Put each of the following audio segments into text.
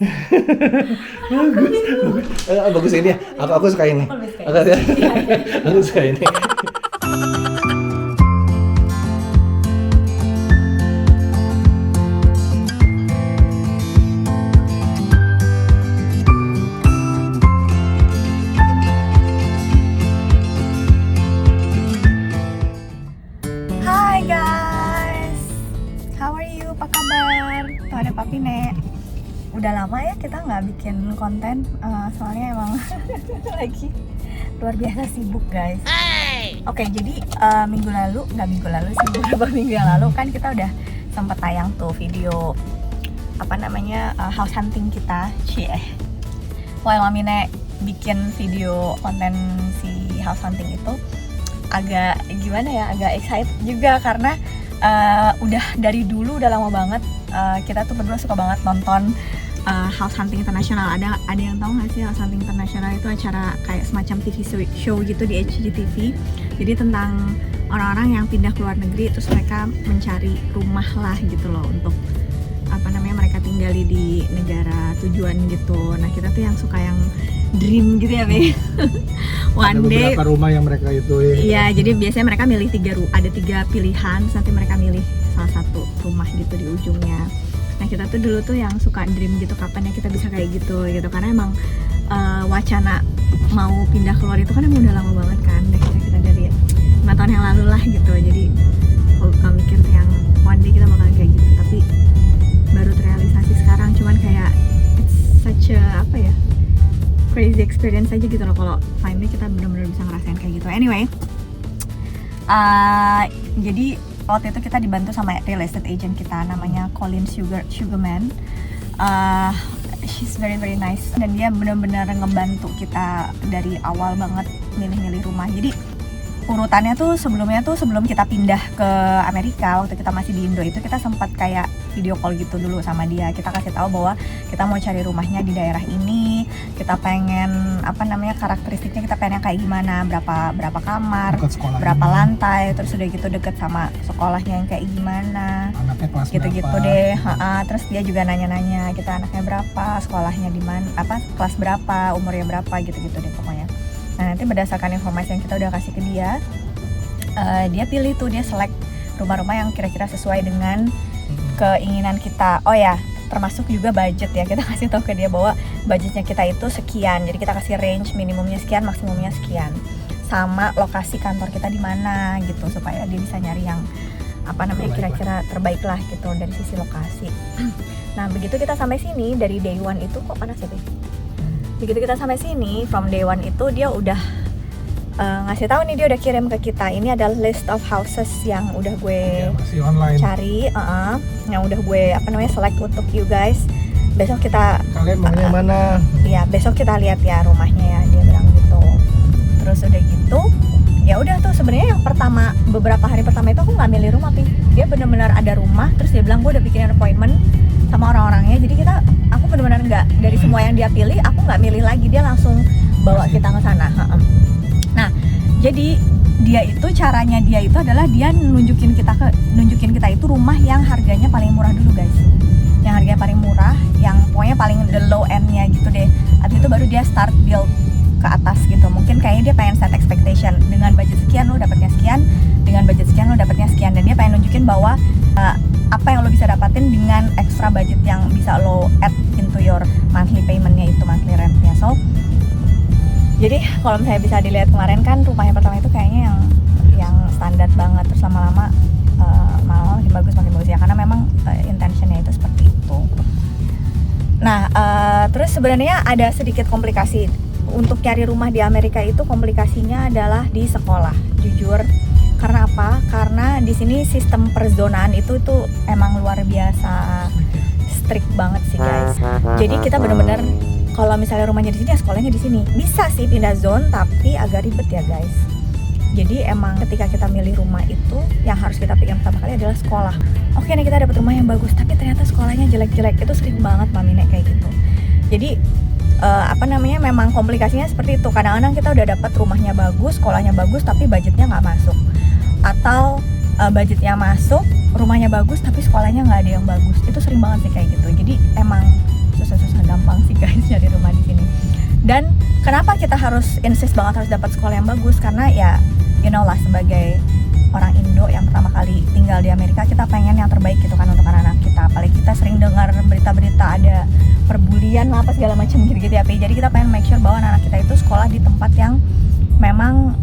Bagus, bagus. Bagus ini ya. Aku suka ini. Aku suka ini. Hai guys, how are you? Apa kabar? Tuh ada Papi Nek. Udah lama ya kita nggak bikin konten, soalnya emang lagi luar biasa sibuk guys. Oke, jadi nggak minggu lalu sih, beberapa minggu yang lalu kan kita udah sempat tayang tuh video house hunting kita, While Mami Nek bikin video konten si house hunting itu agak gimana ya, agak excited juga karena udah dari dulu udah lama banget kita tuh berdua suka banget nonton House Hunting International. Ada yang tahu nggak sih House Hunting International? Itu acara kayak semacam TV show gitu di HGTV. Jadi tentang orang-orang yang pindah ke luar negeri terus mereka mencari rumah lah gitu loh untuk mereka tinggali di negara tujuan gitu. Nah kita tuh yang suka yang dream gitu ya, Be. One day beberapa rumah yang mereka itu iya, jadi biasanya mereka milih ada tiga pilihan, terus nanti mereka milih salah satu rumah gitu di ujungnya. Nah kita tuh dulu tuh yang suka dream gitu, kapan ya kita bisa kayak gitu karena emang wacana mau pindah keluar itu kan emang udah lama banget kan, kita dari 5 tahun yang lalu lah gitu. Jadi kalau mikir tuh yang one day kita bakal kayak gitu, tapi baru terrealisasi sekarang. Cuman kayak it's such a crazy experience aja gitu loh kalau finally kita benar-benar bisa ngerasain kayak gitu. Anyway, jadi waktu itu kita dibantu sama real estate agent kita namanya Colin Sugarman. She's very very nice dan dia benar-benar ngebantu kita dari awal banget milih-milih rumah. Jadi urutannya tuh sebelum kita pindah ke Amerika, waktu kita masih di Indo itu kita sempat kayak video call gitu dulu sama dia. Kita kasih tahu bahwa kita mau cari rumahnya di daerah ini, kita pengen karakteristiknya, kita pengen yang kayak gimana, berapa kamar, berapa lantai, terus udah gitu deket sama sekolahnya yang kayak gimana, anaknya kelas gitu-gitu deh. Terus dia juga nanya-nanya kita anaknya berapa, sekolahnya di mana, kelas berapa, umurnya berapa, gitu-gitu deh pokoknya. Nah nanti berdasarkan informasi yang kita udah kasih ke dia, dia pilih tuh, dia select rumah-rumah yang kira-kira sesuai dengan keinginan kita. Oh ya, termasuk juga budget ya, kita kasih tahu ke dia bahwa budgetnya kita itu sekian. Jadi kita kasih range minimumnya sekian, maksimumnya sekian, sama lokasi kantor kita di mana gitu, supaya dia bisa nyari yang kira-kira terbaik lah gitu dari sisi lokasi. Nah begitu kita sampai sini dari day one itu kok panas ya, Be? Begitu kita sampai sini, from day one itu dia udah ngasih tahu nih, dia udah kirim ke kita. Ini ada list of houses yang udah gue cari, yang udah gue select untuk you guys. Besok kalian maunya mana? Iya, besok kita lihat ya rumahnya ya, dia bilang gitu. Terus udah gitu, ya udah tuh sebenarnya yang beberapa hari pertama itu aku nggak milih rumah, Pi. Dia benar-benar ada rumah, terus dia bilang gue udah bikin appointment sama orang-orangnya. Jadi aku benar-benar nggak, dari semua yang dia pilih aku nggak milih lagi, dia langsung bawa kita ke sana. Nah jadi caranya dia itu adalah dia nunjukin kita itu rumah yang harganya paling murah dulu guys, yang harganya paling murah, yang pokoknya paling the low end-nya gitu deh. Habis itu baru dia start build ke atas gitu. Mungkin kayaknya dia pengen set expectation, dengan budget sekian lo dapatnya sekian, dengan budget sekian lo dapatnya sekian, dan dia pengen nunjukin bahwa apa yang lo bisa dapatin dengan extra budget yang bisa lo add into your monthly payment-nya itu, monthly rent-nya. So jadi kalau misalnya bisa dilihat kemarin kan rumah yang pertama itu kayaknya yang standar banget, terus lama-lama malah makin bagus ya, karena memang intentionnya itu seperti itu. Nah terus sebenarnya ada sedikit komplikasi untuk cari rumah di Amerika itu. Komplikasinya adalah di sekolah, jujur. Karena apa? Karena di sini sistem perzonaan itu tuh emang luar biasa strict banget sih guys. Jadi kita benar-benar kalau misalnya rumahnya di sini, ya sekolahnya di sini. Bisa sih pindah zone, tapi agak ribet ya guys. Jadi emang ketika kita milih rumah itu, yang harus kita pikir pertama kali adalah sekolah. Oke nih, kita dapat rumah yang bagus, tapi ternyata sekolahnya jelek-jelek. Itu sering banget Mami Nek kayak gitu. Jadi memang komplikasinya seperti itu. Kadang-kadang kita udah dapat rumahnya bagus, sekolahnya bagus, tapi budgetnya nggak masuk. Atau budgetnya masuk, rumahnya bagus, tapi sekolahnya nggak ada yang bagus. Itu sering banget sih kayak gitu. Jadi emang susah-susah gampang sih guys nyari rumah di sini. Dan kenapa kita harus insist banget harus dapat sekolah yang bagus, karena ya you know lah, sebagai orang Indo yang pertama kali tinggal di Amerika, kita pengen yang terbaik gitu kan untuk anak-anak kita. Apalagi kita sering dengar berita-berita ada perbulian lah apa segala macam gitu ya Pi. Jadi kita pengen make sure bahwa anak kita itu sekolah di tempat yang memang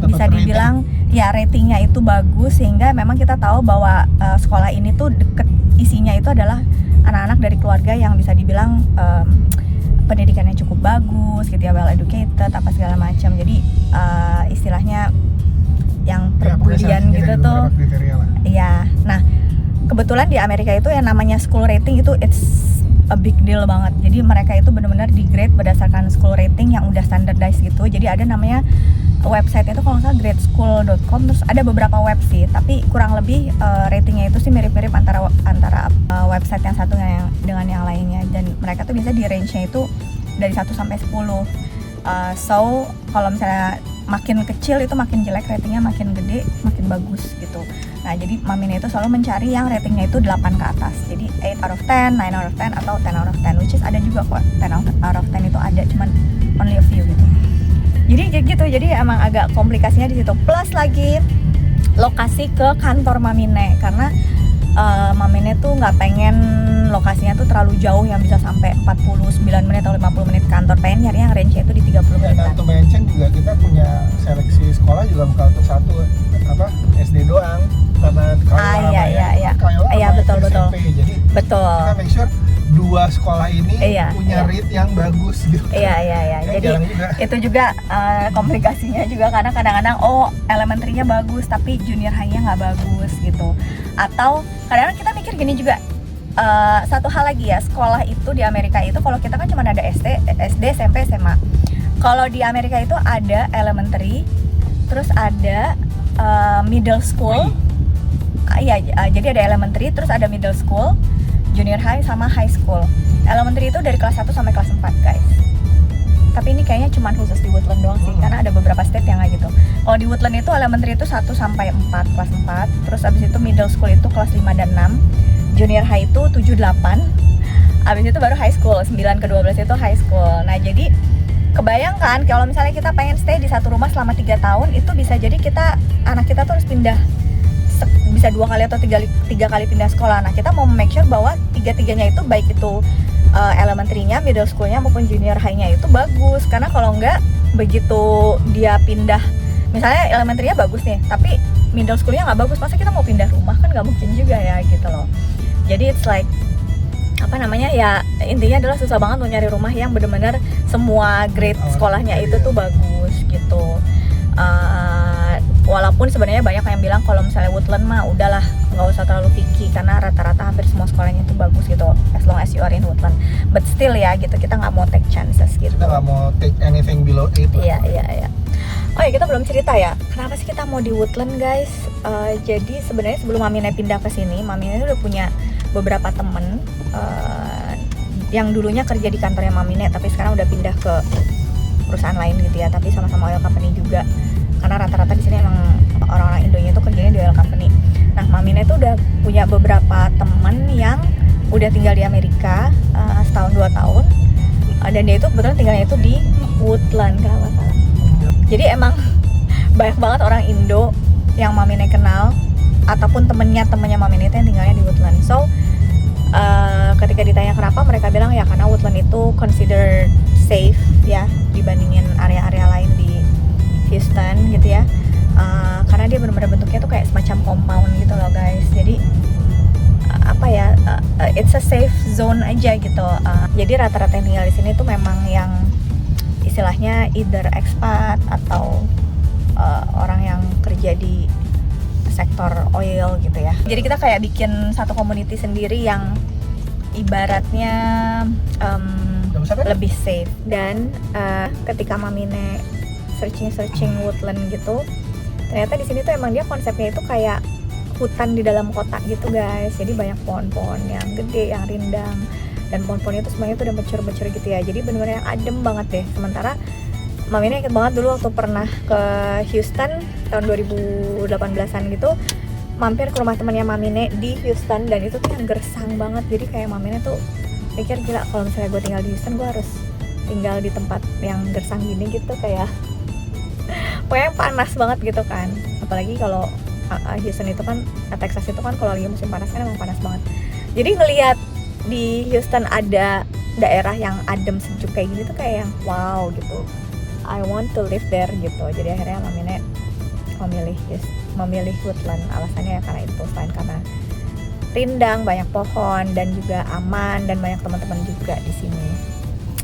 bisa dibilang ya ratingnya itu bagus, sehingga memang kita tahu bahwa sekolah ini tuh deket, isinya itu adalah anak-anak dari keluarga yang bisa dibilang pendidikannya cukup bagus gitu ya, well educated apa segala macam. Jadi istilahnya yang perbulian gitu tuh iya. Nah kebetulan di Amerika itu yang namanya school rating itu it's a big deal banget. Jadi mereka itu benar-benar di grade berdasarkan school rating yang udah standardized gitu. Jadi ada namanya website itu kalau nggak salah gradeschool.com, terus ada beberapa web sih, tapi kurang lebih ratingnya itu sih mirip-mirip antara website yang satu dengan yang lainnya. Dan mereka tuh biasa di range-nya itu dari 1 sampai 10. So kalau misalnya makin kecil itu makin jelek ratingnya, makin gede makin bagus gitu. Nah jadi Mamine itu selalu mencari yang ratingnya itu 8 ke atas. Jadi 8 out of 10, 9 out of 10 atau 10 out of 10, which is ada juga kok 10 out of 10 itu ada, cuman only a few gitu. Jadi kayak gitu, jadi emang agak komplikasinya di situ. Plus lagi lokasi ke kantor Mamine, karena Mamine tuh nggak pengen lokasinya tuh terlalu jauh yang bisa sampai 49 menit atau 50 menit kantor. Pengen nyari yang range-nya itu di 30 menit. Nah untuk Menceng juga kita punya seleksi sekolah juga bukan untuk satu SD doang, karena iya betul SMP. Jadi betul kita make sure 2 sekolah ini punya rate yang bagus gitu. Iya. Jadi itu juga komplikasinya juga, karena kadang-kadang elementary-nya bagus tapi junior high-nya nggak bagus gitu. Atau kadang-kadang kita mikir gini juga, satu hal lagi ya, sekolah itu di Amerika itu kalau kita kan cuma ada SD, SMP, SMA. Kalau di Amerika itu ada elementary, terus ada middle school. Jadi ada elementary, terus ada middle school, junior high sama high school. Elementary itu dari kelas 1 sampai kelas 4 guys. Tapi ini kayaknya cuma khusus di Woodland doang sih, karena ada beberapa state yang kayak gitu. Kalau di Woodland itu elementary itu 1 sampai 4, kelas 4. Terus abis itu middle school itu kelas 5 dan 6. Junior high itu 7, 8. Abis itu baru high school, 9 ke 12 itu high school. Nah jadi kebayangkan kalau misalnya kita pengen stay di satu rumah selama 3 tahun, itu bisa jadi anak kita tuh harus pindah, bisa 2 kali atau 3 kali pindah sekolah. Nah kita mau make sure bahwa 3-3-nya itu baik itu elementary-nya, middle school-nya maupun junior high-nya itu bagus. Karena kalau enggak, begitu dia pindah, misalnya elementary-nya bagus nih tapi middle school-nya nggak bagus, masa kita mau pindah rumah? Kan nggak mungkin juga ya gitu loh. Jadi it's like ya intinya adalah susah banget untuk nyari rumah yang benar-benar semua grade sekolahnya itu tuh bagus gitu. Walaupun sebenarnya banyak yang bilang kalau misalnya Woodland mah udahlah nggak usah terlalu picky, karena rata-rata hampir semua sekolahnya itu bagus gitu, as long as you are in Woodland. But still ya gitu, kita nggak mau take chances gitu. Kita nggak mau take anything below 8 lah. Iya. Oh ya, kita belum cerita ya, kenapa sih kita mau di Woodland guys? Jadi sebenarnya sebelum Mamine pindah ke sini, Mamine udah punya beberapa temen yang dulunya kerja di kantornya Mamine, tapi sekarang udah pindah ke perusahaan lain gitu ya, tapi sama-sama oil company juga. Karena rata-rata di sini emang orang-orang Indonya itu kerjanya di oil company. Nah, Mamine itu udah punya beberapa temen yang udah tinggal di Amerika setahun 2 tahun, dan dia itu kebetulan tinggalnya itu di Woodland kalau nggak salah. Jadi emang banyak banget orang Indo yang Mamine kenal ataupun temennya Mamine itu yang tinggalnya di Woodland. So ketika ditanya kenapa, mereka bilang ya karena Woodland itu consider safe ya dibandingin area-area lain di Houston gitu ya. Karena dia benar-benar bentuknya tuh kayak semacam compound gitu loh guys. Jadi it's a safe zone aja gitu. Jadi rata-rata yang tinggal di sini tuh memang yang istilahnya either expat atau orang yang kerja di sektor oil gitu ya. Jadi kita kayak bikin satu community sendiri yang ibaratnya lebih safe. Dan ketika Mamine searching Woodland gitu, ternyata di sini tuh emang dia konsepnya itu kayak hutan di dalam kota gitu guys. Jadi banyak pohon-pohon yang gede, yang rindang, dan pohon-pohonnya tuh semuanya tuh udah becur-becur gitu ya. Jadi bener-bener yang adem banget deh. Sementara Mamine inget banget dulu waktu pernah ke Houston tahun 2018an gitu, mampir ke rumah temannya Mamine di Houston, dan itu tuh yang gersang banget. Jadi kayak Mamine tuh pikir gila kalau misalnya gue tinggal di Houston gue harus tinggal di tempat yang gersang gini gitu, kayak pokoknya panas banget gitu kan. Apalagi kalau Houston itu kan, Texas itu kan kalau lagi musim panas kan emang panas banget. Jadi ngelihat di Houston ada daerah yang adem sejuk kayak gini tuh kayak yang wow gitu, I want to live there gitu. Jadi akhirnya Mami Nek memilih woodland. Alasannya ya karena itu, selain karena rindang, banyak pohon, dan juga aman, dan banyak teman-teman juga di sini.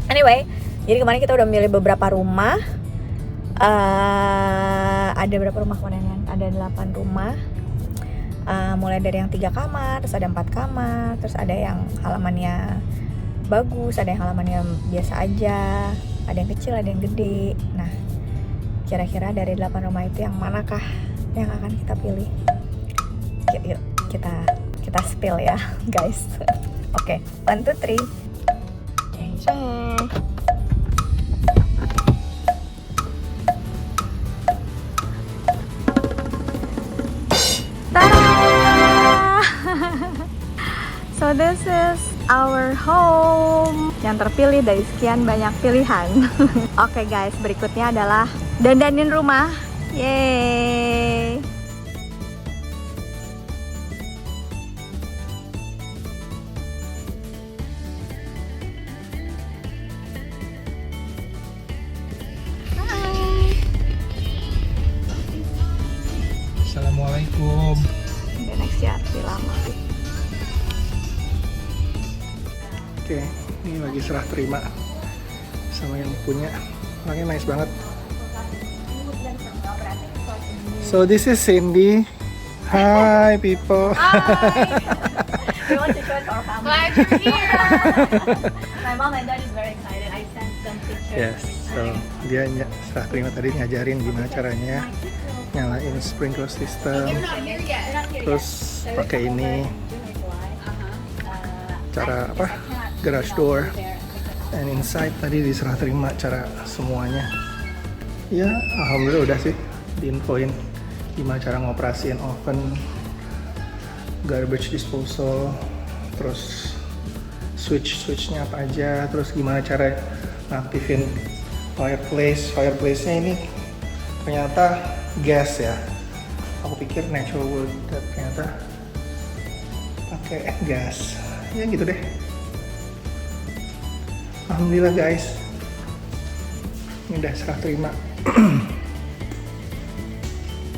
Anyway, jadi kemarin kita udah milih beberapa rumah. Ada berapa rumah kemarin? Ada 8 rumah. Mulai dari yang 3 kamar, terus ada 4 kamar, terus ada yang halamannya bagus, ada yang halamannya biasa aja, ada yang kecil, ada yang gede. Nah, kira-kira dari 8 rumah itu yang manakah yang akan kita pilih? Yuk kita spill ya guys. Oke, 1, 2, 3. So this is our home yang terpilih dari sekian banyak pilihan. Oke guys, berikutnya adalah dandanin rumah. Yeay. Assalamualaikum. Udah next ya, lebih lama. Oke, ini lagi serah terima sama yang punya. Orangnya nice banget. So this is Cindy. Hi people. Hi. We want to show it to our family. Glad you're here. My mom and dad is very excited. I sent them pictures. Yes, so dia serah terima tadi ngajarin gimana caranya nyalain sprinkler system, You're not here yet. terus pakai ini cara apa, garage door, and inside tadi diserah terima cara semuanya. Ya alhamdulillah udah sih diinfoin gimana cara ngoperasiin oven, garbage disposal, terus switchnya apa aja, terus gimana cara ngaktifin fireplace-nya ini ternyata gas ya. Aku pikir natural wood, ternyata pakai gas. Ya gitu deh. Alhamdulillah guys. Ini udah serah terima.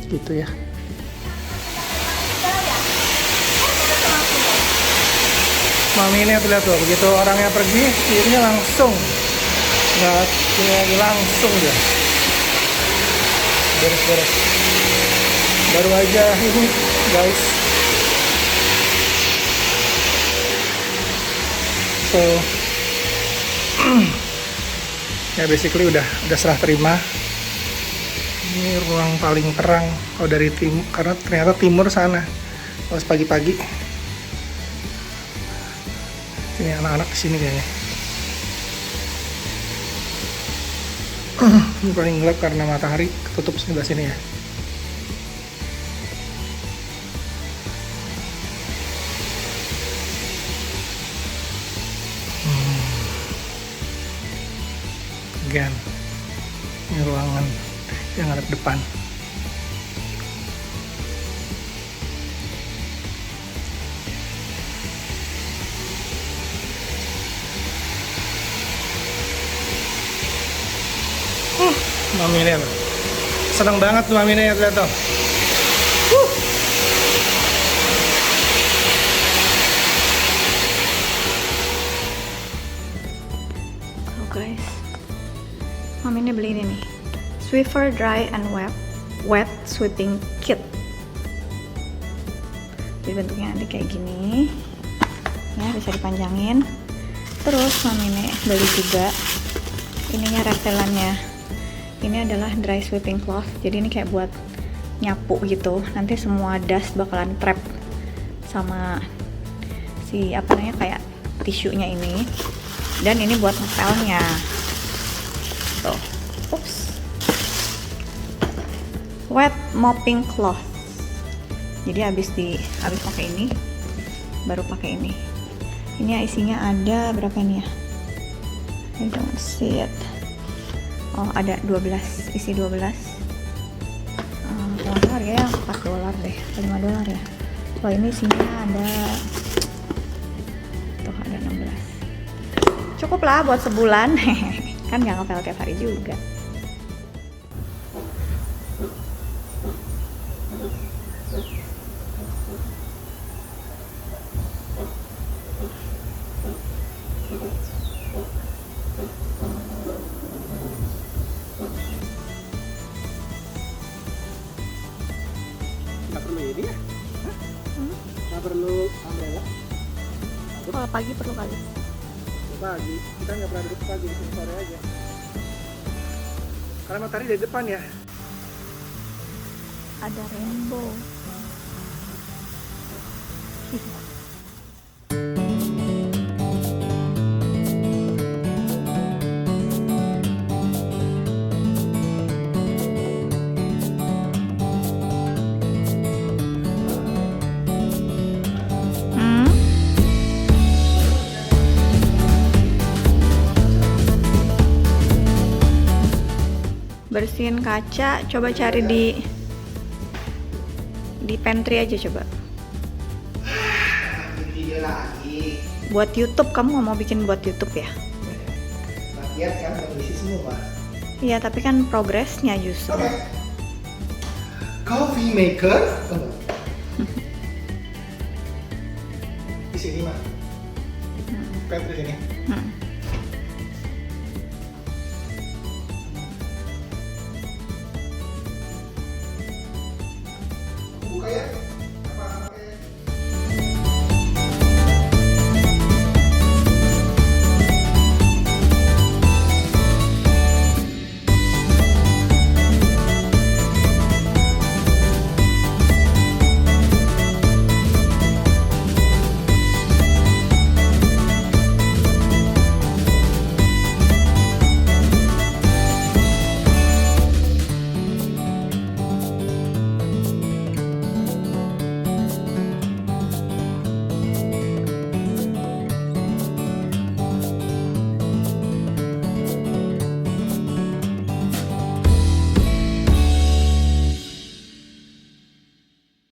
Gitu ya. Mami ini lihat tuh, begitu orangnya pergi, ini langsung nggak lagi langsung dia. Beres-beres. Baru aja ini guys. So ya basically udah serah terima. Ini ruang paling terang kalau dari timur, karena ternyata timur sana. Pas pagi-pagi ini anak-anak kesini kayaknya. Ini paling gelap karena matahari ketutup sebelah sini ya. Again, ini ruangan yang ada di depan. Mami ini senang banget tuh Mami ini, lihat tuh. So guys, Mami ini beli ini nih, Swiffer Dry and Wet Sweeping Kit. Jadi bentuknya nanti kayak gini, ya bisa dipanjangin. Terus Mami ini beli juga ininya, reselannya. Ini adalah dry sweeping cloth, jadi ini kayak buat nyapu gitu. Nanti semua dust bakalan trap sama si apa namanya kayak tisunya ini. Dan ini buat ngepelnya. Tuh, oops. Wet mopping cloth. Jadi habis pakai ini, baru pakai ini. Ini isinya ada berapa nih ya? I don't see it. Oh, ada 12, isi 12. Kalau harga ya $4 deh, atau $5 ya. Kalau ini isinya ada, tuh ada 16. Cukup lah buat sebulan. Kan nggak ngepel tiap hari juga. Nggak perlu ini ya? Nggak perlu umbrella? Kalau pagi perlu kali. Pagi, kita nggak pernah duduk pagi, di sore aja. Karena matahari dari depan ya. Ada rainbow. Bersihin kaca, coba cari di pantry aja coba. Video lagi. Buat YouTube, kamu nggak mau bikin buat YouTube ya? Lihat kan kondisi semua. Iya, tapi kan progresnya justru. Oke. Coffee maker. Di sini mah. Pantry sini.